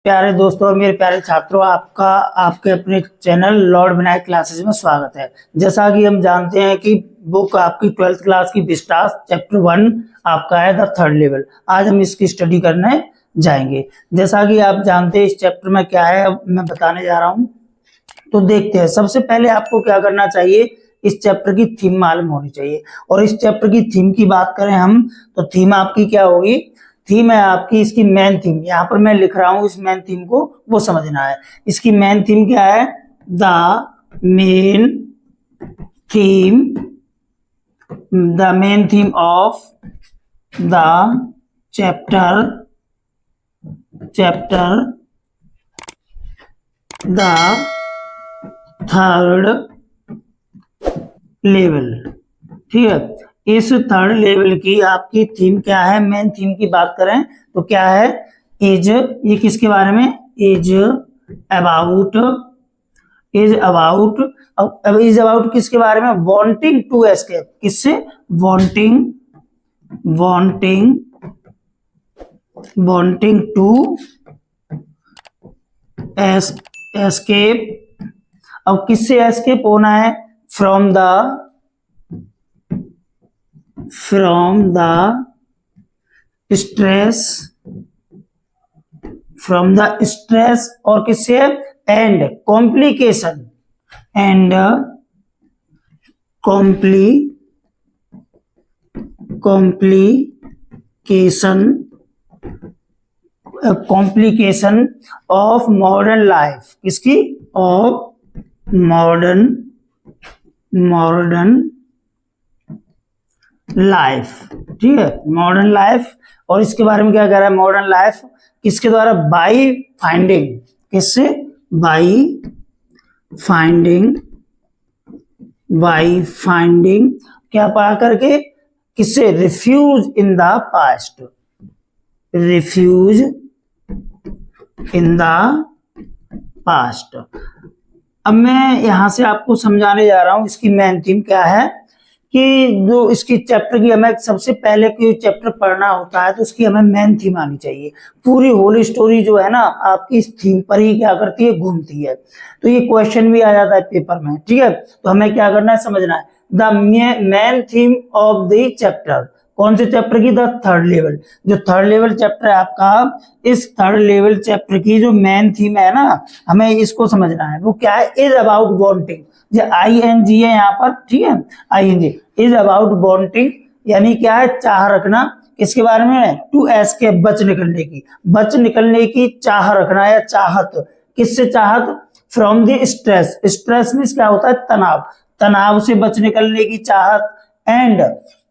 प्यारे दोस्तों और मेरे प्यारे छात्रों, आपका आपके अपने चैनल लॉर्ड विनायक क्लासेस में स्वागत है। जैसा कि हम जानते हैं कि बुक आपकी 12th क्लास की विस्टास चैप्टर 1 आपका है द थर्ड लेवल। आज हम इसकी स्टडी करने जाएंगे। जैसा कि आप जानते हैं इस चैप्टर में क्या है, अब मैं बताने जा रहा हूँ। तो देखते हैं। सबसे पहले आपको क्या करना चाहिए, इस चैप्टर की थीम मालूम होनी चाहिए। और इस चैप्टर की थीम की बात करें हम, तो थीम आपकी क्या होगी, थीम है आपकी इसकी मेन थीम। यहाँ पर मैं लिख रहा हूँ इस मेन थीम को, वो समझना है। इसकी मेन थीम क्या है, the main theme of the chapter the third level. ठीक है, इस थर्ड लेवल की आपकी थीम क्या है, मेन थीम की बात करें तो क्या है, इज, ये किसके बारे में, इज अबाउट किसके बारे में, वांटिंग टू एस्केप, किससे, वांटिंग टू एस्केप। अब किससे एस्केप होना है, फ्रॉम द स्ट्रेस और किससे, and complication of modern life, किसकी, ऑफ मॉडर्न लाइफ। ठीक है, मॉडर्न लाइफ। और इसके बारे में क्या कह रहा है, मॉडर्न लाइफ किसके द्वारा, बाई फाइंडिंग, किससे, बाई फाइंडिंग क्या पा करके, किससे, रिफ्यूज इन द पास्ट। अब मैं यहां से आपको समझाने जा रहा हूं इसकी मेन थीम क्या है, कि जो इसकी चैप्टर की हमें सबसे पहले कोई चैप्टर पढ़ना होता है तो उसकी हमें मेन थीम आनी चाहिए। पूरी होल स्टोरी जो है ना आपकी इस थीम पर ही क्या करती है, घूमती है। तो ये क्वेश्चन भी आ जाता है पेपर में। ठीक है, तो हमें क्या करना है, समझना है the main theme of the chapter. कौन से चैप्टर की, द थर्ड लेवल। जो थर्ड लेवल चैप्टर है आपका, इस थर्ड लेवल चैप्टर की जो मेन थीम है ना, हमें इसको समझना है। वो क्या है, इज अबाउट वांटिंग। जो ING है यहाँ पर, ठीक है, ING इज अबाउट वांटिंग, यानी क्या है, चाह रखना। इसके बारे में, टू एस्केप, बच निकलने की चाह रखना या चाहत। किससे चाहत, फ्रॉम द स्ट्रेस में क्या होता है, तनाव से बच निकलने की चाहत। एंड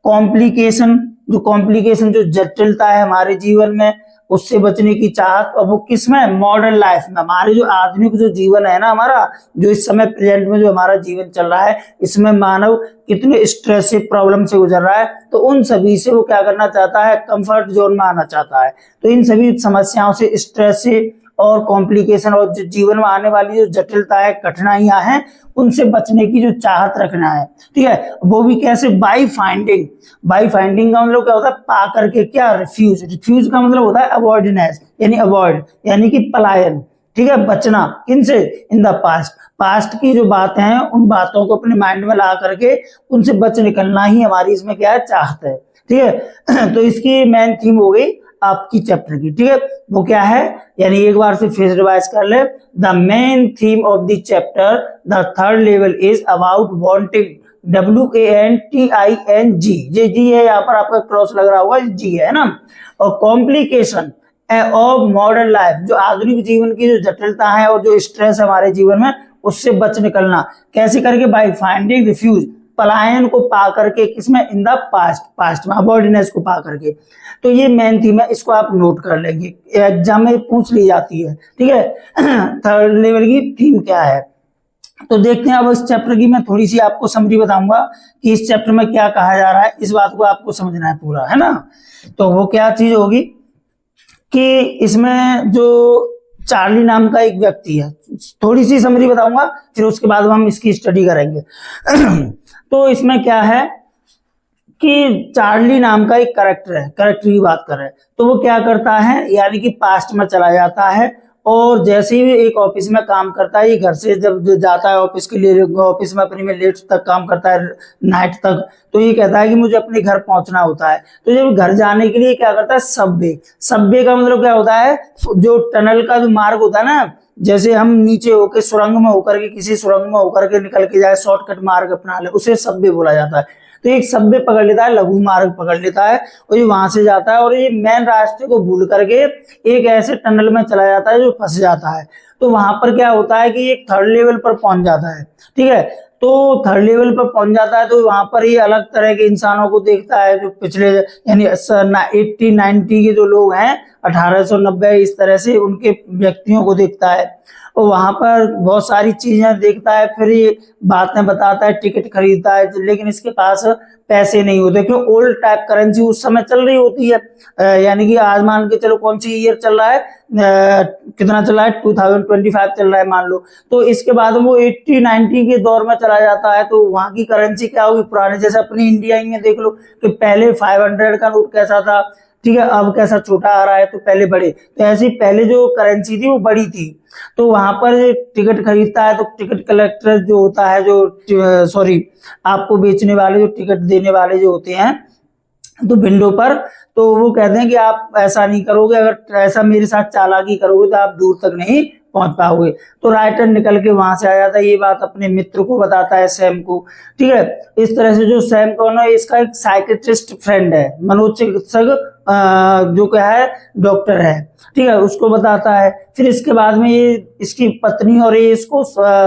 कॉम्प्लिकेशन जो जटिलता है हमारे जीवन में, उससे बचने की चाहत। और वो किसमें, मॉडर्न लाइफ में। हमारे जो आधुनिक जो जीवन है ना हमारा, जो इस समय प्रेजेंट में जो हमारा जीवन चल रहा है, इसमें मानव कितने स्ट्रेस से, प्रॉब्लम से गुजर रहा है, तो उन सभी से वो क्या करना चाहता है, कंफर्ट जोन में आना चाहता है। तो इन सभी समस्याओं से, स्ट्रेस से और कॉम्प्लिकेशन और जो जीवन में आने वाली जो जटिलता है, कठिनाइयां हैं, उनसे बचने की जो चाहत रखना है। ठीक है, वो भी कैसे, बाई फाइंडिंग का मतलब क्या होता है, पा करके, क्या, रिफ्यूज का मतलब होता है अवॉइडनेस, यानी कि पलायन। ठीक है, बचना, किनसे, इन द पास्ट की जो बातें हैं उन बातों को अपने माइंड में ला करके उनसे बच निकलना ही हमारी इसमें क्या है, चाहत है। ठीक है, तो इसकी मेन थीम हो गई आपकी चैप्टर की। ठीक है, वो क्या है, यानी एक बार से फिर रिवाइज कर ले, the main theme of the chapter the third level is about wanting, WANTING, ये जी है, यहाँ पर आपका क्रॉस लग रहा होगा, जी है ना। और कॉम्प्लिकेशन ऑफ मॉडर्न लाइफ, जो आधुनिक जीवन की जो जटिलता है और जो स्ट्रेस है हमारे जीवन में, उससे बच निकलना कैसे करके, बाई फाइंडिंग रिफ्यूज, पलायन को पा करके, किसमें, इन द पास्ट में, अवॉइडनेस को पा करके। तो ये मेन थीम है, इसको आप नोट कर लेंगे, एग्जाम में पूछ ली जाती है। ठीक है, थर्ड लेवल की थीम क्या है। तो देखते हैं अब इस चैप्टर की मैं थोड़ी सी आपको समरी बताऊंगा कि इस चैप्टर में क्या कहा जा रहा है, इस बात को आपको समझना है पूरा, है ना। तो वो क्या चीज होगी कि इसमें जो चार्ली नाम का एक व्यक्ति है, थोड़ी सी समरी बताऊंगा, फिर उसके बाद हम इसकी स्टडी करेंगे। तो इसमें क्या है कि चार्ली नाम का एक कैरेक्टर है, कैरेक्टर की बात कर रहे हैं। तो वो क्या करता है, यानी कि पास्ट में चला जाता है और जैसे ही एक ऑफिस में काम करता है, ये घर से जब जाता है ऑफिस के लिए, ऑफिस में अपनी में लेट तक काम करता है, नाइट तक, तो ये कहता है कि मुझे अपने घर पहुंचना होता है। तो जब घर जाने के लिए क्या करता है, सबवे। सबवे का मतलब क्या होता है, जो टनल का जो मार्ग होता है ना, जैसे हम नीचे होकर सुरंग में होकर के, किसी सुरंग में होकर के निकल के जाए, शॉर्टकट मार्ग अपना ले, उसे सबवे बोला जाता है। तो एक सबवे पकड़ लेता है, लघु मार्ग पकड़ लेता है, और ये वहां से जाता है और ये मेन रास्ते को भूल करके एक ऐसे टनल में चला जाता है जो फंस जाता है। तो वहां पर क्या होता है कि एक थर्ड लेवल पर पहुंच जाता है, ठीक है। तो थर्ड लेवल पर पहुंच जाता है, तो वहां पर ये अलग तरह के इंसानों को देखता है, जो पिछले यानी 80-90 के जो लोग हैं, 1890 इस तरह से उनके व्यक्तियों को देखता है, और वहां पर बहुत सारी चीजें देखता है। फिर ये बातें बताता है, टिकट खरीदता है, लेकिन इसके पास पैसे नहीं होते, क्योंकि ओल्ड टाइप करेंसी उस समय चल रही होती है। यानी कि आज मान के चलो कौन सी ईयर चल रहा है, कितना चल रहा है, 2025 चल रहा है मान लो। तो इसके बाद वो 80-90 के दौर में चला जाता है, तो वहां की करेंसी क्या होगी, पुराने जैसे अपनी इंडिया ही में देख लो कि पहले 500 का नोट कैसा था, ठीक है, अब कैसा छोटा आ रहा है, तो पहले बड़े। तो ऐसी पहले जो करेंसी थी वो बड़ी थी। तो वहां पर टिकट खरीदता है, तो टिकट कलेक्टर जो होता है, जो सॉरी आपको बेचने वाले, जो टिकट देने वाले जो होते हैं, तो विंडो पर, तो वो कहते हैं कि आप ऐसा नहीं करोगे, अगर ऐसा मेरे साथ चालाकी करोगे तो आप दूर तक नहीं पहुंच पाओगे। तो राइटर निकल के वहां से आ जाता है, ये बात अपने मित्र को बताता है, सैम को, ठीक है। इस तरह से जो सैम कौन है, इसका एक साइकेट्रिस्ट फ्रेंड है, मनोचिकित्सक जो क्या है, डॉक्टर है, ठीक है, उसको बताता है। फिर इसके बाद में ये इसकी पत्नी और ये इसको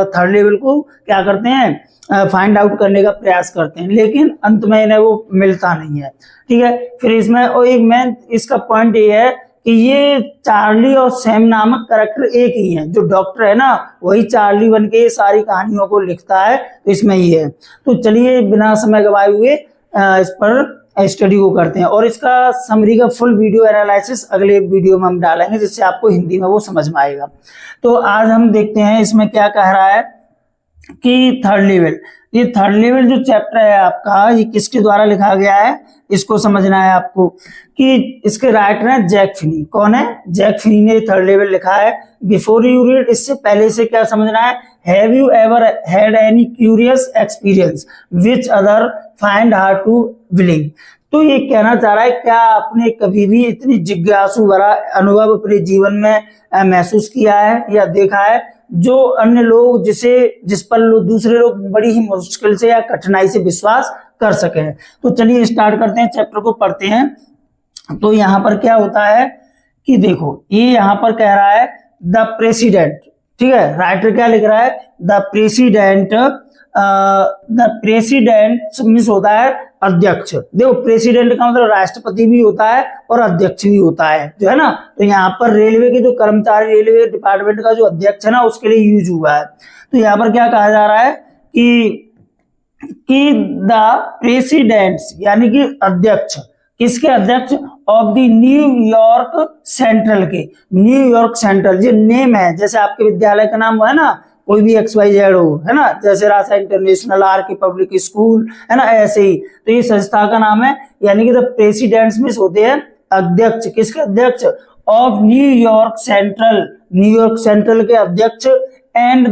थर्ड लेवल को क्या करते हैं, फाइंड आउट करने का प्रयास करते हैं, लेकिन अंत में इन्हें वो मिलता नहीं है, ठीक है। फिर इसमें और एक मेन इसका पॉइंट ये है कि ये चार्ली और सैम नामक कैरेक्टर एक ही है, जो डॉक्टर है ना वही चार्ली बन के सारी कहानियों को लिखता है, तो इसमें ही है। तो चलिए बिना समय गवाए हुए इस पर स्टडी को करते हैं, और इसका समरी का फुल वीडियो एनालिसिस अगले वीडियो में हम डालेंगे, जिससे आपको हिंदी में वो समझ में आएगा। तो आज हम देखते हैं इसमें क्या कह रहा है कि थर्ड लेवल, ये थर्ड लेवल जो चैप्टर है आपका, ये किसके द्वारा लिखा गया है, इसको समझना है आपको कि इसके राइटर हैं जैक फिनी। कौन है, जैक फिनी ने थर्ड लेवल लिखा है। बिफोर यू रीड, इससे पहले से क्या समझना है, have you ever had any curious experience which other find hard to believe. तो ये कहना चाह रहा है, क्या आपने कभी भी इतनी जिज्ञासु भरा अनुभव अपने जीवन में महसूस किया है या देखा है, जो अन्य लोग जिस पर दूसरे लोग बड़ी ही मुश्किल से या कठिनाई से विश्वास कर सके। तो चलिए स्टार्ट करते हैं, चैप्टर को पढ़ते हैं। तो यहाँ पर क्या होता है कि देखो, ये यहाँ पर कह रहा है द प्रेसिडेंट, ठीक है, राइटर क्या लिख रहा है, द प्रेसिडेंट मिस होता है अध्यक्ष। देखो प्रेसिडेंट का मतलब राष्ट्रपति भी होता है और अध्यक्ष भी होता है, जो है ना। तो यहाँ पर रेलवे के जो कर्मचारी, रेलवे डिपार्टमेंट का जो अध्यक्ष है ना, उसके लिए यूज हुआ है। तो यहाँ पर क्या कहा जा रहा है कि द प्रेसिडेंट्स, यानी कि अध्यक्ष, किसके अध्यक्ष, ऑफ द न्यूयॉर्क सेंट्रल के, न्यूयॉर्क सेंट्रल जो नेम है, जैसे आपके विद्यालय का नाम है ना, कोई भी XYZ हो, है ना, जैसे राजा इंटरनेशनल, RK पब्लिक स्कूल, है ना, ऐसे ही। तो ये संस्था का नाम है, यानी कि द प्रेसिडेंट्स में होते हैं अध्यक्ष, किसके अध्यक्ष, of New York central, New York central के अध्यक्ष, एंड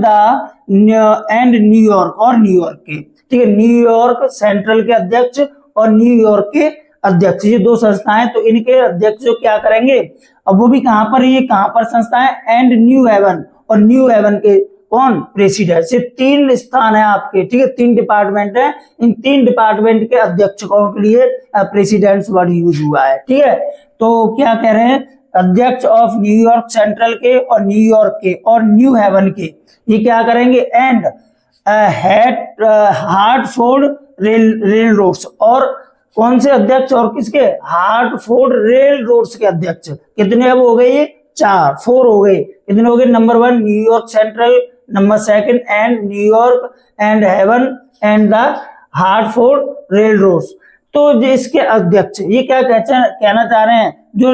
न्यूयॉर्क और न्यूयॉर्क के, ठीक है, न्यूयॉर्क सेंट्रल के अध्यक्ष और न्यूयॉर्क के अध्यक्ष, ये दो संस्थाएं। तो इनके अध्यक्ष जो क्या करेंगे, अब वो भी कहां पर, ये कहां पर संस्था है, एंड न्यू हेवन, और न्यू हेवन के कौन, प्रेसिडेंट। से 3 स्थान है आपके, ठीक है, 3 डिपार्टमेंट है, इन 3 डिपार्टमेंट के अध्यक्षों के लिए प्रेसिडेंट्स वर्ड यूज हुआ है, ठीक है। तो क्या कह रहे हैं, अध्यक्ष ऑफ न्यूयॉर्क सेंट्रल के और न्यूयॉर्क के और न्यू हेवन के, ये क्या करेंगे, एंड हार्टफोर्ड रेल रोड्स, और कौन से अध्यक्ष, और किसके, हार्टफोर्ड रेल रोड्स के अध्यक्ष। कितने अब हो गए, ये 4 हो गए, कितने हो गए, number 1 New York Central, number 2 and New York and Haven and the Hartford railroads. तो जो इसके अध्यक्ष, ये क्या कहना चाह रहे हैं, जो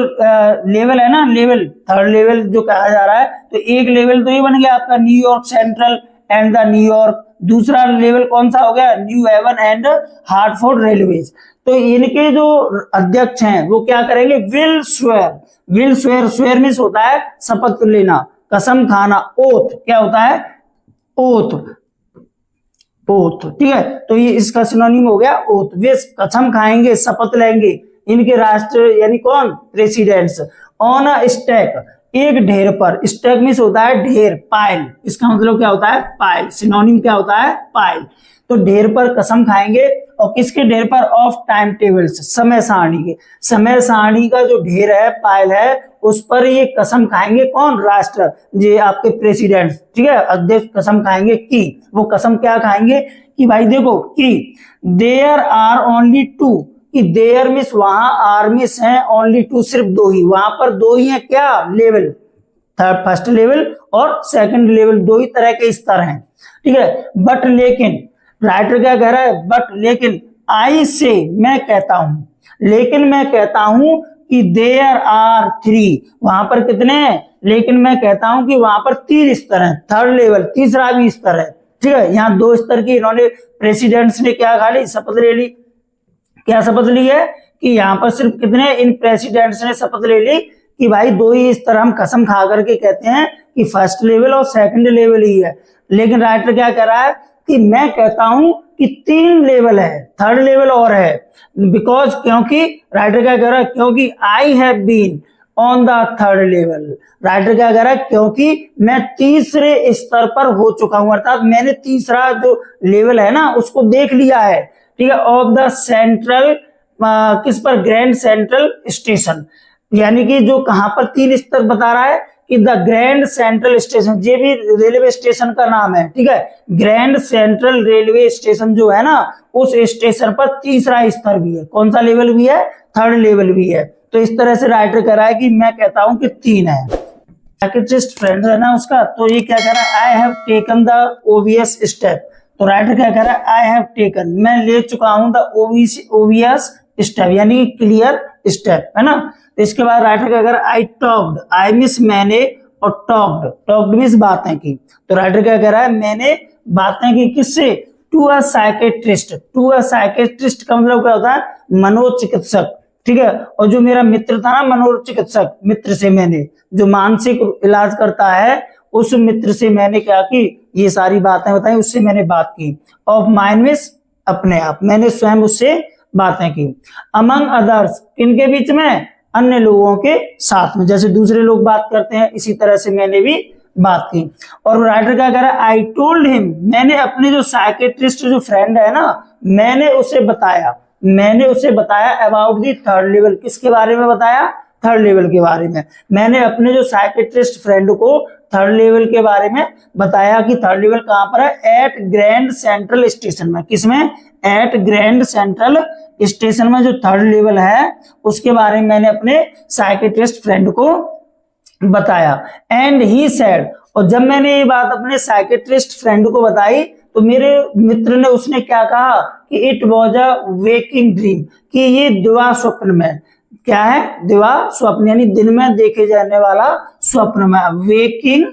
लेवल है ना, लेवल थर्ड लेवल जो कहा जा रहा है, तो एक लेवल तो ये बन गया आपका New York central and the New York, दूसरा लेवल कौन सा हो गया, new heaven and Hartford railways. तो इनके जो अध्यक्ष हैं वो क्या करेंगे, विल स्वेयर, स्वेयर मीन्स होता है शपथ लेना, कसम खाना, ओथ क्या होता है, ओथ, ओथ, ठीक है। तो ये इसका सिनोनिम हो गया ओथ। वे कसम खाएंगे, शपथ लेंगे, इनके राष्ट्र यानी कौन, प्रेसिडेंट्स, ऑन अ स्टैक, एक ढेर पर, स्टैक मींस होता है ढेर, पाइल, इसका मतलब क्या होता है, पाइल, सिनोनिम क्या होता है, पाइल। तो ढेर पर कसम खाएंगे, और किसके ढेर पर, ऑफ टाइम टेबल्स, समय सारणी के, समय सारणी का जो ढेर है, पाइल है, उस पर ये कसम खाएंगे, कौन, राष्ट्र, ये आपके प्रेसिडेंट, ठीक है, अध्यक्ष कसम खाएंगे कि, वो कसम क्या खाएंगे कि भाई देखो कि देयर आर ओनली टू, कि देयर मींस वहां, आर मींस है ओनली टू, सिर्फ दो ही, वहां पर दो ही है क्या, लेवल, थर्ड फर्स्ट लेवल और सेकंड लेवल, दो ही तरह के स्तर हैं, ठीक है। बट लेकिन राइटर क्या कह रहा है, बट लेकिन, आई से मैं कहता हूं, लेकिन मैं कहता हूं कि देयर आर थ्री, वहां पर कितने हैं, लेकिन मैं कहता हूं कि वहां पर तीन स्तर हैं, थर्ड लेवल, तीसरा भी स्तर है, ठीक है। यहाँ दो स्तर की इन्होंने प्रेसिडेंट्स ने क्या खा ली, शपथ ले ली, क्या शपथ ली है कि यहाँ पर सिर्फ कितने, इन प्रेसिडेंट्स ने शपथ ले ली कि भाई दो ही इस तरह हम कसम खा करके कहते हैं कि फर्स्ट लेवल और सेकंड लेवल ही है। लेकिन राइटर क्या कह रहा है कि मैं कहता हूं कि तीन लेवल है, थर्ड लेवल और है, बिकॉज, क्योंकि राइटर क्या कह रहा है, क्योंकि I have been on the third level, writer क्या कह रहा है, क्योंकि मैं तीसरे स्तर पर हो चुका हूं, अर्थात मैंने तीसरा जो लेवल है ना उसको देख लिया है, ठीक है, ऑफ द सेंट्रल, किस पर, ग्रैंड सेंट्रल स्टेशन, यानी कि जो कहां पर तीन स्तर बता रहा है कि द ग्रैंड सेंट्रल स्टेशन, ये भी रेलवे स्टेशन का नाम है, ठीक है, ग्रैंड सेंट्रल रेलवे स्टेशन जो है ना, उस स्टेशन पर तीसरा स्तर भी है, कौन सा लेवल भी है, थर्ड लेवल भी है। तो इस तरह से राइटर कह रहा है कि मैं कहता हूं कि तीन है। साइकियाट्रिस्ट फ्रेंड है ना उसका, तो ये क्या कह रहा है, I have taken the obvious step, तो राइटर क्या कह रहा है, आई हैव टेकन, मैं ले चुका हूं द ओबियस स्टेप, यानी क्लियर स्टेप, है ना। तो इसके बाद राइटर क्या कह रहा है, आई टॉक्ड, आई मींस मैंने, और टॉक्ड, टॉक्ड मींस बातें की, तो राइटर क्या कह रहा है, मैंने बातें की किससे, to a psychiatrist, to a psychiatrist का मतलब क्या होता है, मनोचिकित्सक, ठीक है। और जो मेरा मित्र था ना मनोचिकित्सक, मित्र से मैंने, जो मानसिक इलाज करता है, उस मित्र से मैंने क्या की, ये सारी बातें बताई, उससे मैंने बात की, ऑफ माइंड मींस अपने आप, मैंने स्वयं उससे बातें की, अमंग अदर्स, किनके बीच में, अन्य लोगों के साथ में, जैसे दूसरे लोग बात करते हैं इसी तरह से मैंने भी बात की। और राइटर क्या कह रहा है, आई टोल्ड हिम, मैंने अपने जो साइकियाट्रिस्ट जो फ्रेंड है ना, मैंने उसे बताया अबाउट दी थर्ड लेवल, किसके बारे में बताया, थर्ड लेवल के बारे में, मैंने अपने जो साइकियाट्रिस्ट फ्रेंड को थर्ड लेवल के बारे में बताया कि थर्ड लेवल कहां पर है, एट ग्रैंड सेंट्रल स्टेशन में, किसमें, एट ग्रैंड सेंट्रल स्टेशन में जो थर्ड लेवल है उसके बारे में मैंने अपने साइकियाट्रिस्ट फ्रेंड को बताया। एंड ही सेड, और जब मैंने ये बात अपने साइकियाट्रिस्ट फ्रेंड को बताई तो मेरे मित्र ने, उसने क्या कहा कि it was a waking dream, कि ये दिवा स्वप्न में, क्या है, दिवा स्वप्न, यानी दिन में देखे जाने वाला स्वप्न में, वेकिंग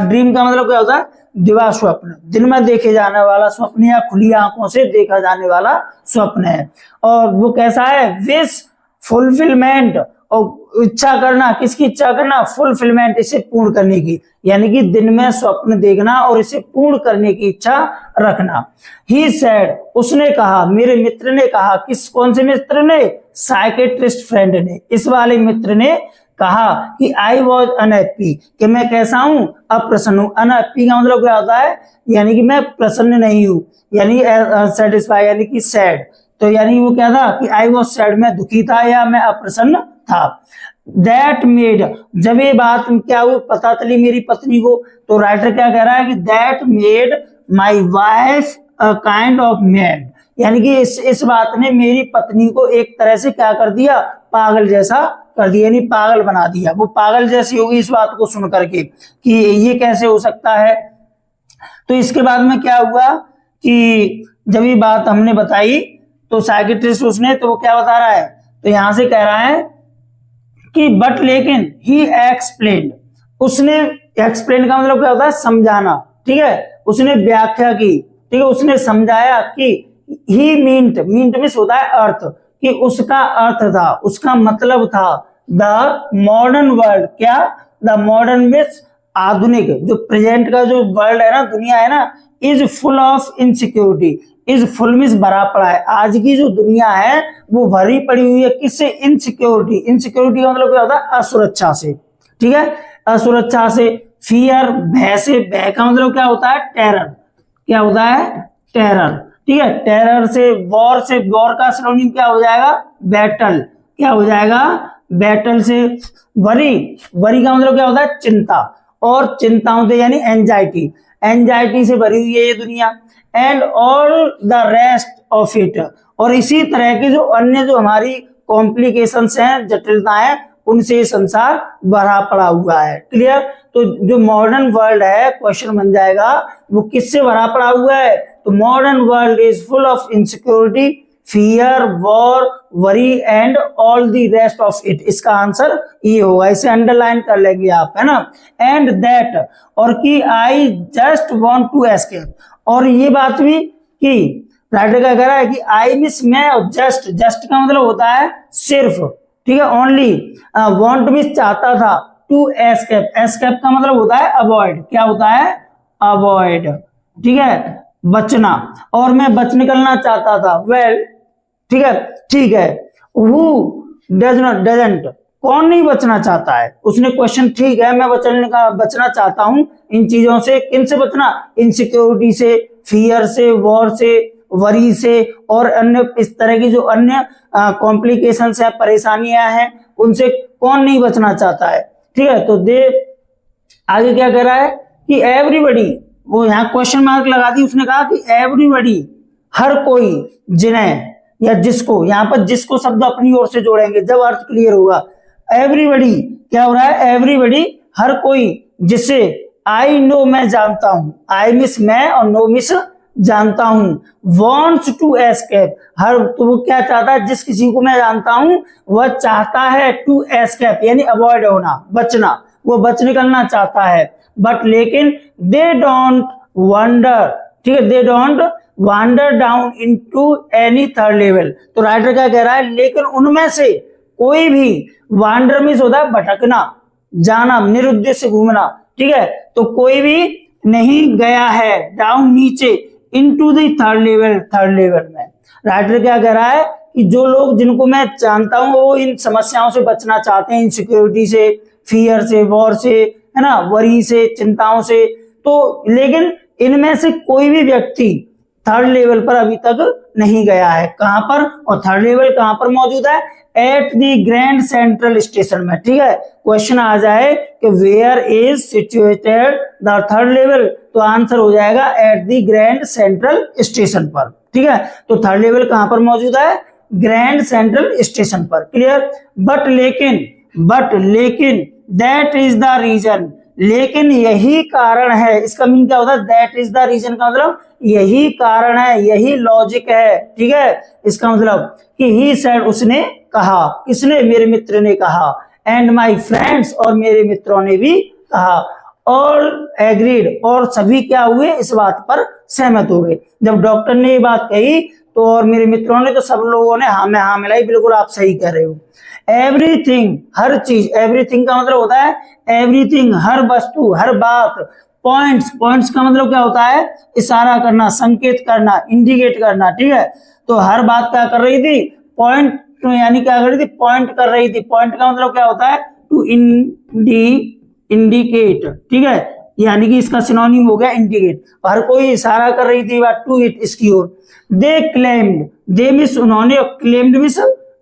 ड्रीम का मतलब क्या होता है, दिवा स्वप्न, दिन में देखे जाने वाला स्वप्न या खुली आंखों से देखा जाने वाला स्वप्न है। और वो कैसा है, विश फुलफिलमेंट, और इच्छा करना, किसकी इच्छा करना, फुलफिलमेंट, इसे पूर्ण करने की, यानी कि दिन में स्वप्न देखना और इसे पूर्ण करने की इच्छा रखना। ही सेड, उसने कहा, मेरे मित्र ने कहा, कौन से मित्र ने, साइकियाट्रिस्ट फ्रेंड ने, इस वाले मित्र ने कहा कि आई वॉज अनहैप्पी, कि मैं कैसा हूं, अप्रसन्न हूं। अनहैप्पी का मतलब क्या होता है, यानी कि मैं प्रसन्न नहीं हूं, यानी सेटिस्फाई, यानी कि सैड, तो यानी वो क्या था कि आई वॉज सैड, मैं दुखी था या मैं अप्रसन्न था। दैट मेड, जब ये बात क्या हुई, पता चली मेरी पत्नी को, तो राइटर क्या कह रहा है कि that made my wife a kind of mad, यानी कि इस बात ने मेरी पत्नी को एक तरह से क्या कर दिया, पागल जैसा कर दिया, यानी पागल बना दिया, वो पागल जैसी होगी इस बात को सुन करके कि ये कैसे हो सकता है। तो इसके बाद में क्या हुआ कि जब ये बात हमने बताई तो साइकियाट्रिस्ट उसने, तो वो क्या बता रहा है, तो यहां से कह रहा है कि बट लेकिन, ही एक्सप्लेन्ड, उसने, एक्सप्लेन का मतलब क्या होता है, समझाना, ठीक है, उसने व्याख्या की, ठीक है, उसने समझाया कि ही मींट मीन्स होता है अर्थ, कि उसका अर्थ था, उसका मतलब था द मॉडर्न वर्ल्ड, क्या, द मॉडर्न मीन्स आधुनिक जो प्रेजेंट का जो वर्ल्ड है ना, दुनिया है ना, is full of insecurity. Is full means भरा पड़ा है। आज की जो दुनिया है वो भरी पड़ी हुई है किससे? इनसिक्योरिटी। इनसिक्योरिटी का मतलब क्या होता है? असुरक्षा से। ठीक है, असुरक्षा से। फियर, भय से। भय का मतलब क्या होता है? टेरर। क्या होता है? टेरर। ठीक है, टेरर से। वॉर से। वॉर का सिनोनिम क्या हो जाएगा? बैटल। क्या हो जाएगा? बैटल से। वरी। वरी का मतलब क्या होता है? चिंता। और चिंताओं से यानी एंजाइटी। एंजाइटी से भरी हुई है ये दुनिया। And all the rest of it. और इसी तरह के जो अन्य जो हमारी कॉम्प्लिकेशंस हैं, जटिलताएं, उनसे ये संसार भरा पड़ा हुआ है। क्लियर? तो जो मॉडर्न वर्ल्ड है, क्वेश्चन बन जाएगा, वो किससे भरा पड़ा हुआ है? तो modern world is full of insecurity, fear, war, worry and all the rest of it. इसका आंसर ये होगा। इसे अंडरलाइन कर लेंगे आप, है ना। एंड दैट, और कि I just want to escape. और ये बात भी कि राइटर का कह रहा है कि आई मिस, मैं, और जस्ट। जस्ट का मतलब होता है सिर्फ। ठीक है, ओनली। वांट मिस चाहता था। टू एस्केप, एस्केप का मतलब होता है अवॉइड। क्या होता है? अवॉइड। ठीक है, बचना। और मैं बच निकलना चाहता था। वेल, ठीक है, ठीक है। हु डज नॉट, डजंट, कौन नहीं बचना चाहता है? उसने क्वेश्चन, ठीक है, मैं बचना चाहता हूं इन चीजों से। किन से बचना? इनसिक्योरिटी से, फियर से, वॉर से, वरी से, और अन्य इस तरह की जो अन्य कॉम्प्लिकेशंस है, परेशानियां हैं, उनसे कौन नहीं बचना चाहता है? ठीक है, तो दे आगे क्या कह रहा है कि एवरीबडी, वो यहाँ क्वेश्चन मार्क लगा दी। उसने कहा कि एवरीबडी, हर कोई, जिन्हें या जिसको, यहाँ पर जिसको शब्द अपनी ओर से जोड़ेंगे जब अर्थ क्लियर होगा। एवरीबडी क्या हो रहा है? एवरीबडी, हर कोई, जिसे आई नो, मैं जानता हूं। आई मिस मैं, और नो मिस जानता हूं। वॉन्ट्स टू एस्केप, हर, तो वो क्या चाहता है? जिस किसी को मैं जानता हूं वह चाहता है टू एस्केप यानी अवॉइड होना, बचना। वो बच निकलना चाहता है। बट लेकिन दे डोंट वंडर, ठीक है, they don't wander down into any third level. तो राइटर क्या कह रहा है? लेकिन उनमें से कोई भी, वांडर मीन्स होता है भटकना, जाना, निरुद्देश्य घूमना। ठीक है, तो कोई भी नहीं गया है डाउन, नीचे, into the third level, third level में। राइटर क्या कह रहा है कि जो लोग, जिनको मैं जानता हूं, वो इन समस्याओं से बचना चाहते हैं, इनसिक्योरिटी से, फियर से, वॉर से, है ना, वरी से, चिंताओं से। तो लेकिन इनमें से कोई भी व्यक्ति थर्ड लेवल पर अभी तक नहीं गया है। कहां पर? और थर्ड लेवल कहां पर मौजूद है? At the Grand Central station में। ठीक है, क्वेश्चन आ जाए कि where is situated the third level, तो आंसर हो जाएगा at the Grand Central station पर। ठीक है, तो थर्ड लेवल कहां पर मौजूद है? ग्रैंड सेंट्रल स्टेशन पर। क्लियर? बट लेकिन दैट इज द रीजन, लेकिन यही कारण है। इसका मीन क्या होता है? दैट इज द रीजन का मतलब यही कारण है, यही लॉजिक है। ठीक है, इसका मतलब कि ही सेड, उसने कहा। किसने? मेरे मित्र ने कहा। एंड माई फ्रेंड्स, और मेरे मित्रों ने भी कहा। ऑल एग्रीड, और सभी क्या हुए? इस बात पर सहमत हो गए। जब डॉक्टर ने ये बात कही तो, और मेरे मित्रों ने, तो सब लोगों ने हाँ में हाँ मिलाई। बिल्कुल आप सही कह रहे हो। एवरीथिंग, हर चीज। एवरीथिंग का मतलब होता है एवरीथिंग, हर वस्तु, हर बात। पॉइंट्स, पॉइंट्स का मतलब क्या होता है? इशारा करना, संकेत करना, इंडिकेट करना। ठीक है, तो हर बात क्या कर रही थी? पॉइंट, यानी क्या कर रही थी? पॉइंट कर रही थी। पॉइंट का मतलब क्या होता है? To indicate. ठीक है, यानी कि इसका सिनोनिम हो गया इंडिकेट। हर कोई इशारा कर रही थी टू इट, इसकी ओर। दे क्लेम्ड, दे मिस उन्होंने, और क्लेम्ड मिस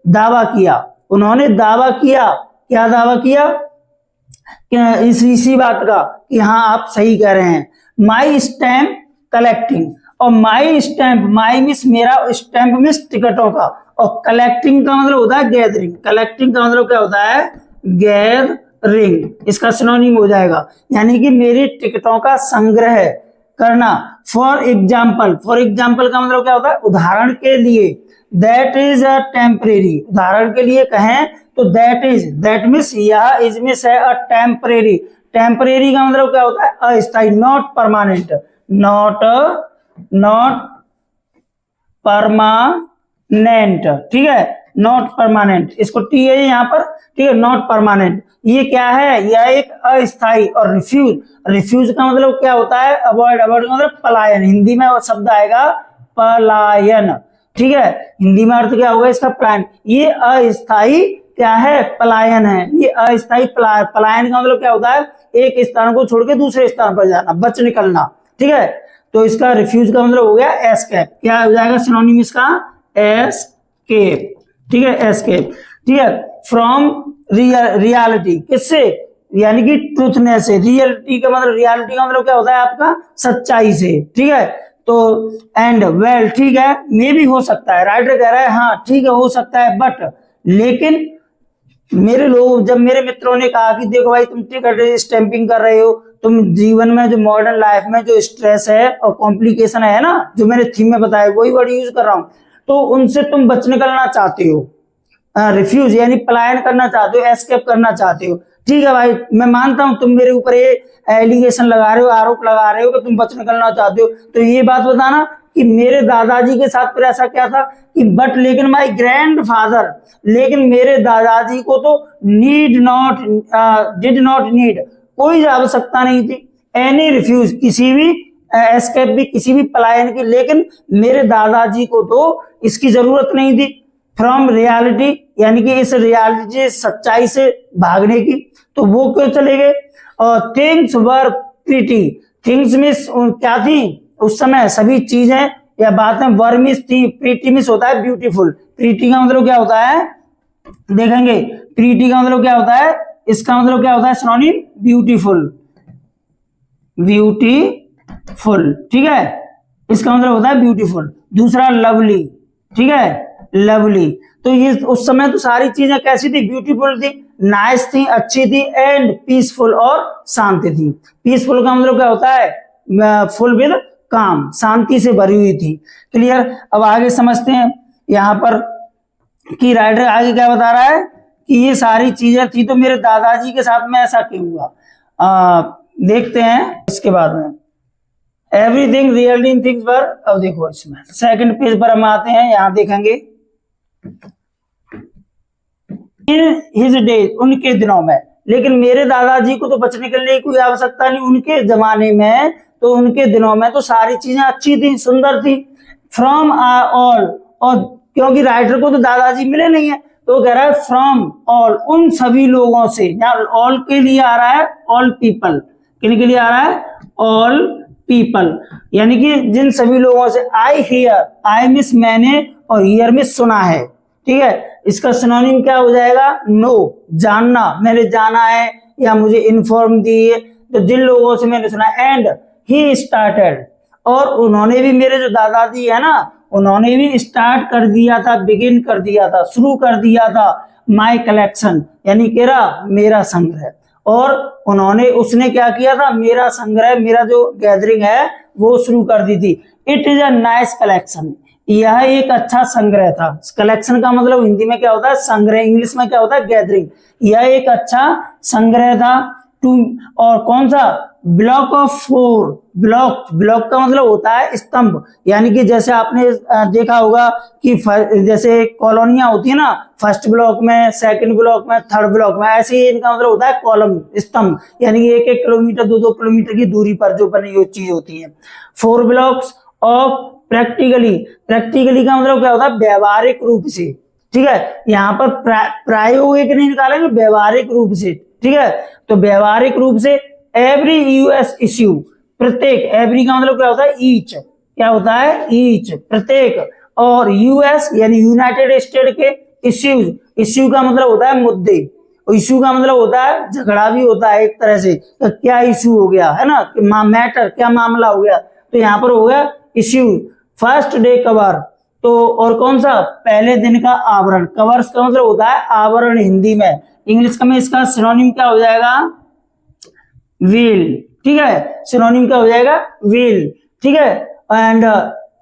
दावा किया। उन्होंने दावा किया। क्या दावा किया? इसी बात का कि हाँ आप सही कह रहे हैं। माई स्टैम्प कलेक्टिंग, और माई स्टैम्प, माई मिस मेरा, स्टैम्प मिस टिकटों का, और कलेक्टिंग का मतलब होता है गैदरिंग। कलेक्टिंग का मतलब क्या होता है? गैदरिंग। इसका सिनोनिम हो जाएगा, यानी कि मेरी टिकटों का संग्रह करना। फॉर एग्जाम्पल, फॉर एग्जाम्पल का मतलब क्या होता है? उदाहरण के लिए। दैट इज अ टेम्परेरी, उदाहरण के लिए कहें तो दैट इज, दैट मीन्स यह, इज मिस है अ टेम्परेरी। टेम्परेरी का मतलब क्या होता है? अस्थायी, नॉट परमानेंट, नॉट परमानेंट। ठीक है, नॉट परमानेंट, इसको टी है यहाँ पर, ठीक है, नॉट परमानेंट। ये क्या है, यह एक अस्थाई। और रिफ्यूज, रिफ्यूज का मतलब क्या होता है, अवॉइड, अवॉइड का मतलब पलायन, हिंदी में वो शब्द आएगा पलायन, ठीक है, हिंदी में अर्थ क्या होगा इसका, पलायन। ये अस्थाई क्या है, पलायन है, ये अस्थाई पलायन का मतलब क्या होता है, एक स्थान को छोड़ के दूसरे स्थान पर जाना, बच निकलना, ठीक है। तो इसका रिफ्यूज का मतलब हो गया एस्केप, क्या हो जाएगा सिनोनिम इसका, एस्केप, ठीक है, एस्केप, ठीक है। फ्रॉम रियलिटी, किससे, यानी कि ट्रूथनेस से, रियलिटी का मतलब, रियलिटी का मतलब क्या होता है आपका, सच्चाई से, ठीक है। तो एंड वेल, ठीक है, मे भी हो सकता है, राइटर कह रहा है हाँ ठीक है हो सकता है, बट लेकिन मेरे लोग, जब मेरे मित्रों ने कहा कि देखो भाई तुम टिकट स्टैंपिंग कर रहे हो, तुम जीवन में जो मॉडर्न लाइफ में जो स्ट्रेस है और कॉम्प्लिकेशन है ना, जो मैंने थीम में बताया वही वर्ड यूज कर रहा हूं, तो उनसे तुम बच निकलना चाहते हो, रिफ्यूज यानी पलायन करना चाहते हो, एस्केप करना चाहते हो, ठीक है भाई मैं मानता हूं तुम मेरे ऊपर ये एलिगेशन लगा रहे हो, आरोप लगा रहे हो कि तुम बच निकलना चाहते हो, तो ये बात बताना कि मेरे दादाजी के साथ फिर ऐसा क्या था कि बट लेकिन माय ग्रैंडफादर, लेकिन मेरे दादाजी को तो डिड नॉट नीड, कोई आवश्यकता नहीं थी, एनी रिफ्यूज, किसी भी एस्केप भी, किसी भी पलायन की, लेकिन मेरे दादाजी को तो इसकी जरूरत नहीं थी, फ्रॉम रियलिटी यानी कि इस रियलिटी सच्चाई से भागने की, तो वो क्यों चले गए। और things were pretty, things miss क्या थी उस समय, सभी चीजें या बातें वर मिस थी, प्रीटी मिस होता है ब्यूटीफुल, प्रीटी का मतलब क्या होता है देखेंगे, प्रीटी का मतलब क्या होता है, इसका मतलब क्या होता है सिनोनिम, ब्यूटीफुल, ब्यूटीफुल, ठीक है, इसका मतलब होता है ब्यूटीफुल। दूसरा लवली, ठीक है, लवली, तो ये उस समय तो सारी चीजें कैसी थी, ब्यूटीफुल थी, नाइस थी, अच्छी थी, एंड पीसफुल और शांति थी। पीसफुल का मतलब क्या होता है, फुल विद काम, शांति से भरी हुई थी, क्लियर। अब आगे समझते हैं यहाँ पर कि राइटर आगे क्या बता रहा है कि ये सारी चीजें थी तो मेरे दादाजी के साथ में ऐसा क्यों हुआ, देखते हैं इसके बाद में। Everything really in things were, अब देखो इसमें सेकंड पेज पर हम आते हैं, यहाँ देखेंगे इन हिज डेज, उनके दिनों में, लेकिन मेरे दादाजी को तो बचने के लिए कोई आवश्यकता नहीं, उनके जमाने में, तो उनके दिनों में तो सारी चीजें अच्छी थी, सुंदर थी। फ्रॉम ऑल, और क्योंकि राइटर को तो दादाजी मिले नहीं है, तो कह रहा है फ्रॉम ऑल, उन सभी लोगों से, यहाँ ऑल के लिए आ रहा है, ऑल पीपल, किन के लिए आ रहा है, ऑल पीपल, यानी कि जिन सभी लोगों से। आई हियर, आई मिस मैंने, और हियर मिस सुना है, ठीक है, इसका सिनोनिम क्या हो जाएगा, नो, जानना, मैंने जाना है या मुझे इन्फॉर्म दी है, तो जिन लोगों से मैंने सुना। एंड ही स्टार्टेड, और उन्होंने भी, मेरे जो दादाजी है ना, उन्होंने भी स्टार्ट कर दिया था, बिगिन कर दिया था, शुरू कर दिया था, माय कलेक्शन यानी केरा, मेरा संग्रह, और उन्होंने, उसने क्या किया था, मेरा संग्रह, मेरा जो गैदरिंग है वो शुरू कर दी थी। It is a nice collection, यह एक अच्छा संग्रह था। कलेक्शन का मतलब हिंदी में क्या होता है, संग्रह, इंग्लिश में क्या होता है, गैदरिंग, यह एक अच्छा संग्रह था। टू, और कौन सा, ब्लॉक ऑफ 4, ब्लॉक, ब्लॉक का मतलब होता है स्तंभ, यानी कि जैसे आपने देखा होगा कि जैसे कॉलोनियां होती है ना, फर्स्ट ब्लॉक में, सेकंड ब्लॉक में, थर्ड ब्लॉक में, ऐसे ही इनका मतलब होता है कॉलम, स्तंभ, यानी कि 1-1 किलोमीटर 2-2 किलोमीटर की दूरी पर जो बनी हुई चीज होती है। 4 ब्लॉक्स ऑफ प्रैक्टिकली, प्रैक्टिकली का मतलब क्या होता है, व्यवहारिक रूप से, ठीक है, यहाँ पर प्रायोगिक नहीं निकालेंगे, व्यवहारिक रूप से, ठीक है, तो व्यवहारिक रूप से। एवरी यूएस इश्यू, प्रत्येक, एवरी का मतलब क्या होता है, ईच, क्या होता है, ईच, प्रत्येक, और यूएस यानी यूनाइटेड स्टेट के इश्यूज, इश्यू का मतलब होता है मुद्दे, इश्यू का मतलब होता है झगड़ा भी होता है एक तरह से, तो क्या इश्यू हो गया है ना, मैटर, क्या मामला हो गया, तो यहाँ पर हो गया इश्यू। फर्स्ट डे कवर, तो और कौन सा, पहले दिन का आवरण, कवर्स का मतलब होता है आवरण हिंदी में, इंग्लिश का में इसका सिनोनिम क्या हो जाएगा, व्हील, ठीक है, सिनोनिम क्या हो जाएगा, व्हील, ठीक है। And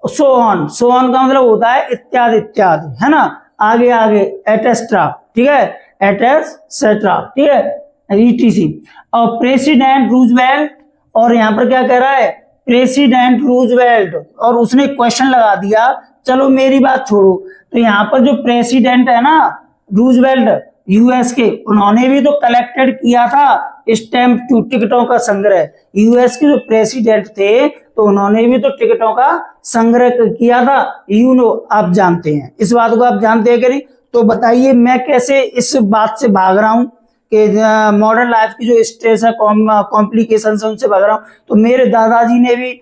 so on, so on का मतलब होता है इत्यादि इत्यादि, है ना, आगे आगे, एटेस्ट्रा, ठीक है, एटेस्ट्रा, ठीक है, ईटीसी। और प्रेसिडेंट रूजवेल्ट, और यहाँ पर क्या कह रहा है, प्रेसिडेंट रूजवेल्ट, और उसने क्वेश्चन लगा दिया, चलो मेरी बात छोड़ो, तो यहाँ पर जो प्रेसिडेंट है ना रूजवेल्ट यूएस के, उन्होंने भी तो कलेक्टेड किया था स्टैम्प टू टिकटों का संग्रह। यूएस के जो प्रेसिडेंट थे तो उन्होंने भी तो टिकटों का संग्रह किया था। यू नो, आप जानते हैं इस बात को, आप जानते हैं कि नहीं? तो बताइए मैं कैसे इस बात से भाग रहा हूं कि मॉडर्न लाइफ की जो स्ट्रेस है, कॉम्प्लिकेशन है, उनसे भाग रहा हूं। तो मेरे दादाजी ने भी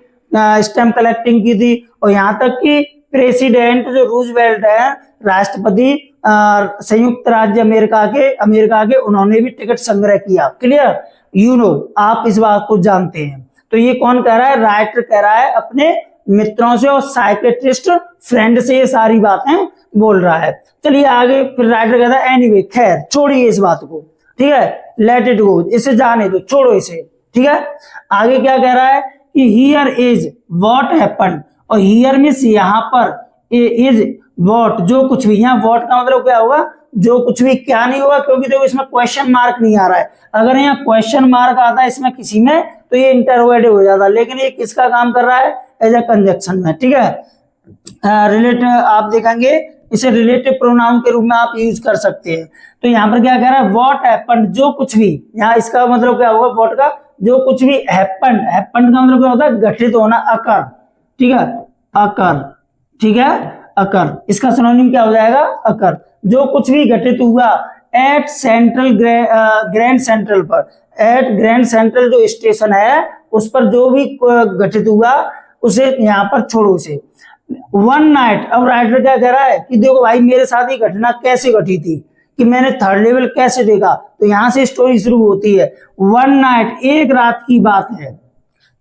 स्टैम्प कलेक्टिंग की थी, और यहाँ तक कि प्रेसिडेंट जो रूजवेल्ट है, राष्ट्रपति संयुक्त राज्य अमेरिका के उन्होंने भी टिकट संग्रह किया। क्लियर? यू नो, आप इस बात को जानते हैं। तो ये कौन कह रहा है? राइटर कह रहा है, अपने मित्रों से और साइकेट्रिस्ट फ्रेंड से ये सारी बातें बोल रहा है। चलिए आगे, फिर राइटर कहता है एनीवे, खैर छोड़िए इस बात को, ठीक है, लेट इट गो, इसे जाने दो, छोड़ो इसे, ठीक है। आगे क्या कह रहा है कि हियर इज व्हाट हैपेंड, और हियर मींस यहाँ पर, इज व्हाट जो कुछ भी, यहाँ व्हाट का मतलब क्या होगा? जो कुछ भी। क्या नहीं होगा? क्योंकि देखो इसमें क्वेश्चन मार्क नहीं आ रहा है। अगर यहाँ क्वेश्चन मार्क आता है इसमें किसी में, तो ये इंटरोगेटिव हो जाता, लेकिन ये किसका काम कर रहा है? एज ए कंजक्शन में, ठीक है। रिलेटिव आप देखेंगे, इसे रिलेटिव प्रोनाउन के रूप में आप यूज कर सकते हैं। तो यहाँ पर क्या कह रहा है? व्हाट हैपेंड, जो कुछ भी। यहाँ इसका मतलब क्या होगा? व्हाट का जो कुछ भी, हैपेंड, हैपेंड का मतलब क्या होता है? घटित होना, अकर, ठीक है, अकर, ठीक है, अकर। इसका सिनोनिम क्या हो जाएगा? अकर। जो कुछ भी घटित हुआ एट सेंट्रल, ग्रैंड सेंट्रल पर, एट ग्रैंड सेंट्रल जो स्टेशन है उस पर जो भी घटित हुआ उसे यहाँ पर छोड़ो उसे। वन नाइट, अब राइटर क्या कह रहा है कि देखो भाई मेरे साथ ये घटना कैसे घटी थी, कि मैंने थर्ड लेवल कैसे देखा। तो यहां से स्टोरी शुरू होती है। वन नाइट, एक रात की बात है,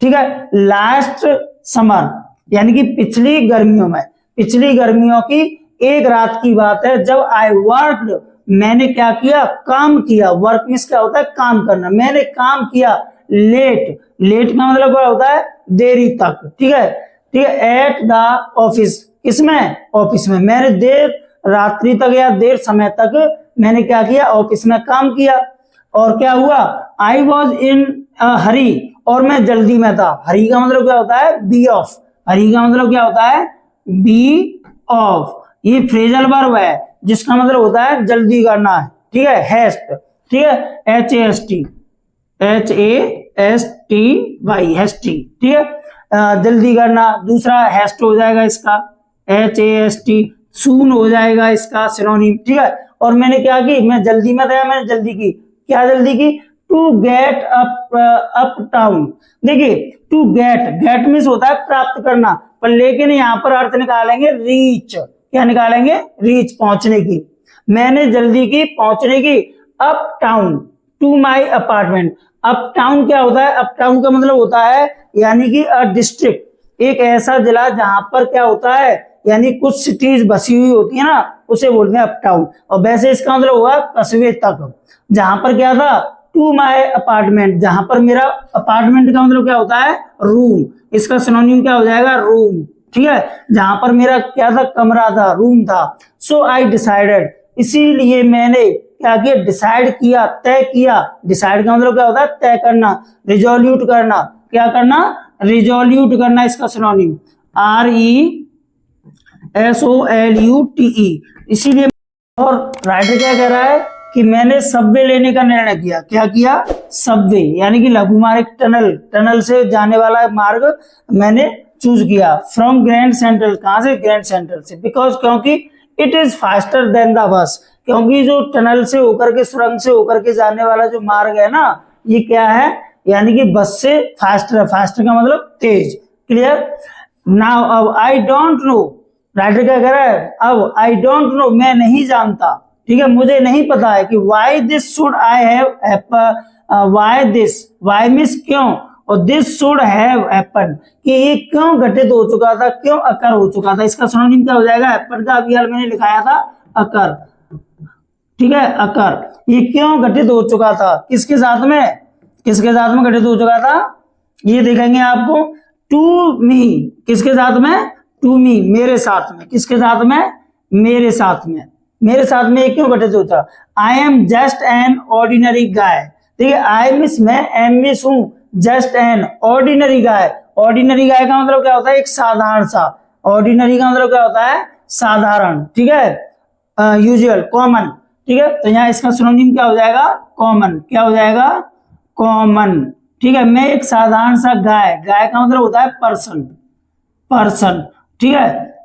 ठीक है, लास्ट समर, यानी कि पिछली गर्मियों में, पिछली गर्मियों की एक रात की बात है, जब आई वर्कड, मैंने क्या किया? काम किया। वर्क मींस क्या होता है? काम करना। मैंने काम किया लेट, लेट का मतलब क्या होता है? देरी तक, ठीक है, ठीक है, एट द ऑफिस, किसमें? ऑफिस में। मैंने देर रात्रि तक या देर समय तक मैंने क्या किया? ऑफिस में काम किया। और क्या हुआ? आई वॉज इन हरी, और मैं जल्दी में था। हरी का मतलब क्या होता है? Be of. हरी का मतलब क्या होता है? Be off. ये फ्रेजल वर्ब है जिसका मतलब होता है जल्दी करना है, ठीक है, हेस्ट, ठीक है, H A S T, H A S T Y, hasty, ठीक है, जल्दी करना। दूसरा हेस्ट हो जाएगा इसका, H A S T, soon हो जाएगा इसका सिनोनिम, ठीक है। और मैंने क्या की? मैं जल्दी में था, मैंने जल्दी की। क्या जल्दी की? To get uptown. देखिए टू गेट, गेट मीन्स होता है प्राप्त करना, पर लेकिन यहाँ पर अर्थ निकालेंगे रीच। क्या निकालेंगे? रीच, पहुंचने की। मैंने जल्दी की पहुंचने की। Uptown, to my apartment. Uptown क्या होता है? अप टाउन का मतलब होता है यानी कि अ डिस्ट्रिक्ट, एक ऐसा जिला जहां पर क्या होता है, यानी कुछ सिटीज बसी हुई होती है ना, उसे बोलते हैं अप टाउन। और वैसे इसका मतलब हुआ कस्बे तक, जहां पर क्या था? टू माई अपार्टमेंट, जहां पर मेरा अपार्टमेंट का मतलब क्या होता है? रूम। इसका सिनोनिम क्या हो जाएगा? रूम, ठीक है, जहां पर मेरा क्या था? कमरा था, रूम था। सो आई डिसाइडेड, इसीलिए मैंने क्या किया? डिसाइड किया, तय किया। डिसाइड का मतलब क्या होता है? तय करना, रिजोल्यूट करना। क्या करना? रिजोल्यूट करना। इसका सिनोनिम RESOLUTE। इसीलिए, और राइटर क्या कह रहा है कि मैंने सबवे लेने का निर्णय किया। क्या किया? सबवे, यानी कि लघु मार्ग, टनल, टनल से जाने वाला मार्ग मैंने चूज किया। फ्रॉम ग्रैंड सेंट्रल, कहां से? ग्रैंड सेंट्रल से। बिकॉज, क्योंकि it is faster than the bus, क्योंकि जो टनल से होकर के, सुरंग से होकर के जाने वाला जो मार्ग है ना, ये क्या है? यानी कि बस से फास्टर है। फास्टर का मतलब तेज। क्लियर? नाउ, अब आई डोंट नो, राइटर क्या कह रहा है? अब आई डोंट नो, मैं नहीं जानता, ठीक है, मुझे नहीं पता है कि why this should I have, why this, why means क्यों, और दिस शुड हैव हैपन, कि ये क्यों घटित हो चुका था, क्यों अकर हो चुका था। इसका सिनोनिम क्या हो जाएगा? हैपन का अभी हाल मैंने लिखाया था अकर, ठीक है, अकर। ये क्यों घटित हो चुका था? किसके साथ में? किसके साथ में घटित हो चुका था? ये देखेंगे आपको। टू मी, किसके साथ में? टू मी, मेरे साथ में। किसके साथ में? मेरे साथ में। मेरे साथ में क्यों घटित होता? I am just an ordinary guy. देखिए आई मिस मैं, एम मिस हूं, just an ordinary guy. Ordinary guy का मतलब क्या होता है? एक साधारण सा। ऑर्डिनरी का मतलब क्या होता है? साधारण, ठीक है, यूजुअल, कॉमन, ठीक है। तो यहाँ इसका सिनोनिम क्या हो जाएगा, कॉमन, क्या हो जाएगा, कॉमन, ठीक है। मैं एक साधारण सा गाय, गाय का मतलब होता है पर्सन, पर्सन, ठीक है।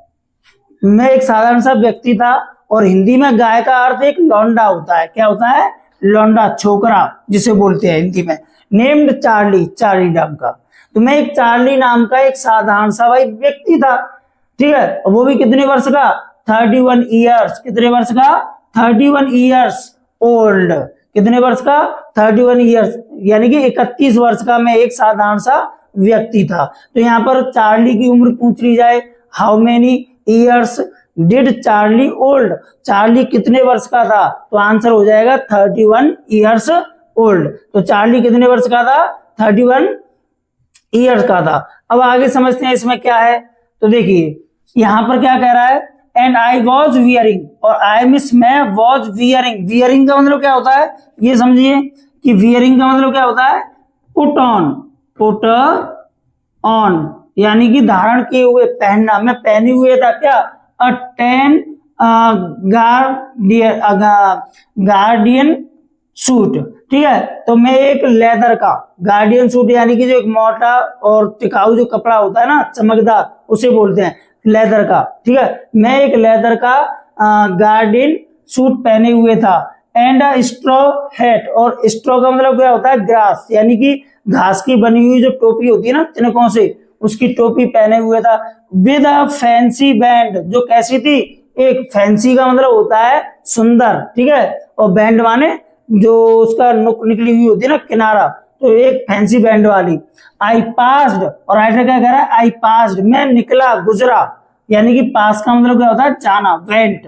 मैं एक साधारण सा व्यक्ति था, और हिंदी में गाय का अर्थ एक लौंडा होता है, क्या होता है, लौंडा, छोकरा जिसे बोलते हैं हिंदी में। नेम्ड चार्ली, चार्ली नाम का, तो मैं एक चार्ली नाम का एक साधारण सा भाई व्यक्ति था, ठीक है। और वो भी कितने वर्ष का, 31 ईयर्स, कितने वर्ष का, 31 ईयर्स ओल्ड, कितने वर्ष का, 31 ईयर्स, यानी कि 31 वर्ष का मैं एक साधारण सा व्यक्ति था। तो यहाँ पर चार्ली की उम्र पूछ ली जाए, how many years did Charlie old, Charlie कितने वर्ष का था, तो आंसर हो जाएगा 31 ईयर्स ओल्ड। तो चार्ली कितने वर्ष का था, 31 ईयर्स का था। अब आगे समझते हैं इसमें क्या है। तो देखिए यहां पर क्या कह रहा है, एंड आई वॉज वियरिंग, और आई मिस मैं वॉज वियरिंग, वियरिंग का मतलब क्या होता है, ये समझिए कि वियरिंग का मतलब क्या होता है, पुट ऑन, पुट ऑन, यानी कि धारण किए हुए, पहनना, मैं पहने हुए था क्या, अ टेन गार्डियन सूट, ठीक है। तो मैं एक लेदर का, गार्डियन सूट यानी कि जो एक मोटा और टिकाऊ जो कपड़ा होता है ना, चमकदार, उसे बोलते हैं लेदर का, ठीक है। मैं एक लेदर का गार्डियन सूट पहने हुए था, एंड अ स्ट्रॉ हैट, और स्ट्रॉ का मतलब क्या होता है, ग्रास, यानी कि घास की बनी हुई जो टोपी होती है ना तिनकों से, उसकी टोपी पहने हुए था। विद अ फैंसी बैंड, जो कैसी थी, एक फैंसी का मतलब होता है सुंदर, ठीक है, और बैंड माने जो उसका नुक निकली हुई होती है ना, किनारा, तो एक फैंसी बैंड वाली। आई पास्ड, और राइटर क्या कह रहा है, आई पास्ड, मैं निकला, गुजरा, यानी कि पास का मतलब क्या होता है, जाना, वेंट,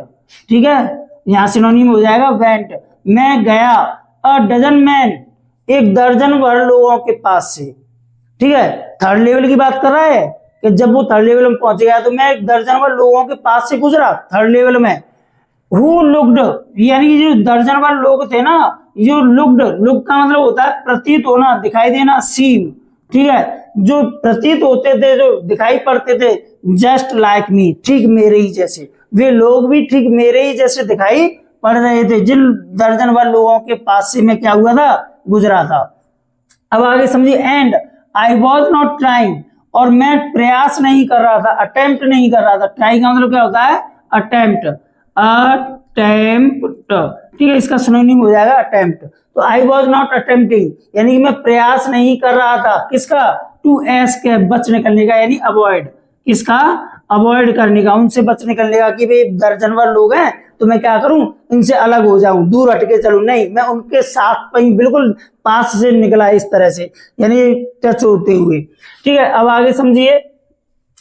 ठीक है, यहां सिनोनिम हो जाएगा वेंट। मैं गया, अ डजन मैन, एक दर्जन भर लोगों के पास से, ठीक है। थर्ड लेवल की बात कर रहा है कि जब वो थर्ड लेवल में पहुंच गया, तो मैं एक दर्जन भर लोगों के पास से गुजरा, थर्ड लेवल में। हु लुक्ड, यानी कि जो दर्जन भर लोग थे ना, जो लुक्ड, लुक का मतलब होता है प्रतीत होना, दिखाई देना, सीन, ठीक है, जो प्रतीत होते थे, जो दिखाई पड़ते थे, जस्ट लाइक मी, ठीक मेरे ही जैसे, वे लोग भी ठीक मेरे ही जैसे दिखाई पड़ रहे थे, जिन दर्जन भर लोगों के पास से मैं क्या हुआ था, गुजरा था। अब आगे समझिए, and I was not trying, और मैं प्रयास नहीं कर रहा था, अटेम्प्ट नहीं कर रहा था, ट्राई का मतलब क्या होता है, अटेम्प्ट, अटेम्प्ट, ठीक है, इसका सिनोनिम हो जाएगा अटेम्प्ट। तो आई वॉज नॉट अटेम्प्टिंग, यानी कि मैं प्रयास नहीं कर रहा था, किसका, टू एस्केप, बच निकलने का, यानी अवॉइड, किसका, अवॉइड करने का, उनसे बच निकलने का, कि भाई दर्जनभर लोग हैं तो मैं क्या करूं, इनसे अलग हो जाऊं, दूर हटके चलूं, नहीं, मैं उनके साथ पर बिल्कुल पास से निकला, इस तरह से, यानी टच होते हुए, ठीक है। अब आगे समझिए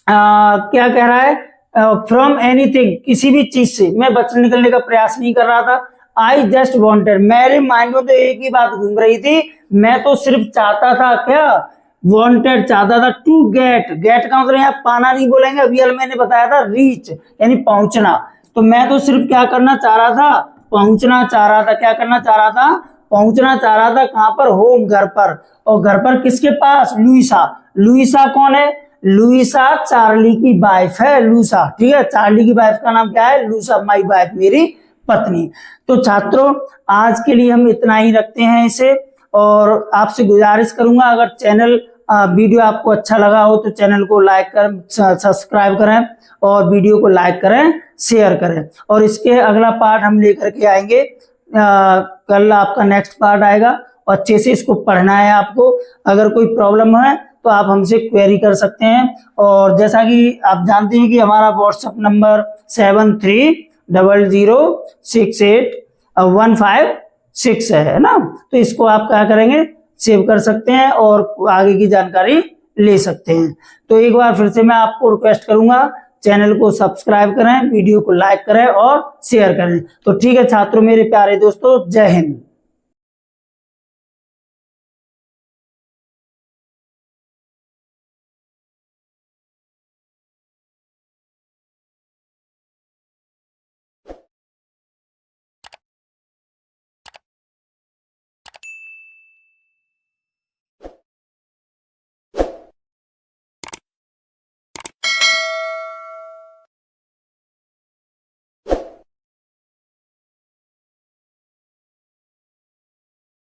क्या कह रहा है, फ्रॉम एनीथिंग, किसी भी चीज से मैं बच निकलने का प्रयास नहीं कर रहा था। आई जस्ट वॉन्टेड, मेरे माइंड में तो एक ही बात घूम रही थी, मैं तो सिर्फ चाहता था, क्या, वॉन्टेड, चाहता था, टू गेट, गेट का मतलब यहाँ पाना नहीं बोलेंगे, अभी मैंने बताया था रीच, यानी पहुंचना। तो मैं तो सिर्फ क्या करना चाह रहा था, पहुंचना चाह रहा था, क्या करना चाह रहा था, पहुंचना चाह रहा था, कहां पर, होम, घर पर, और घर पर किसके पास, लुइसा, लुइसा कौन है, लुइसा चार्ली की वाइफ है, लुइसा, ठीक है, चार्ली की वाइफ का नाम क्या है, लुइसा, माई वाइफ, मेरी पत्नी। तो छात्रों आज के लिए हम इतना ही रखते हैं इसे, और आपसे गुजारिश करूंगा अगर चैनल वीडियो आपको अच्छा लगा हो तो चैनल को लाइक कर, सब्सक्राइब करें, और वीडियो को लाइक करें, शेयर करें, और इसके अगला पार्ट हम लेकर के आएंगे, कल आपका नेक्स्ट पार्ट आएगा, और अच्छे से इसको पढ़ना है आपको। अगर कोई प्रॉब्लम है तो आप हमसे क्वेरी कर सकते हैं, और जैसा कि आप जानते हैं कि हमारा व्हाट्सएप नंबर 7300681566 है ना, तो इसको आप क्या करेंगे, सेव कर सकते हैं और आगे की जानकारी ले सकते हैं। तो एक बार फिर से मैं आपको रिक्वेस्ट करूंगा, चैनल को सब्सक्राइब करें, वीडियो को लाइक करें और शेयर करें। तो ठीक है छात्रों, मेरे प्यारे दोस्तों, जय हिंद।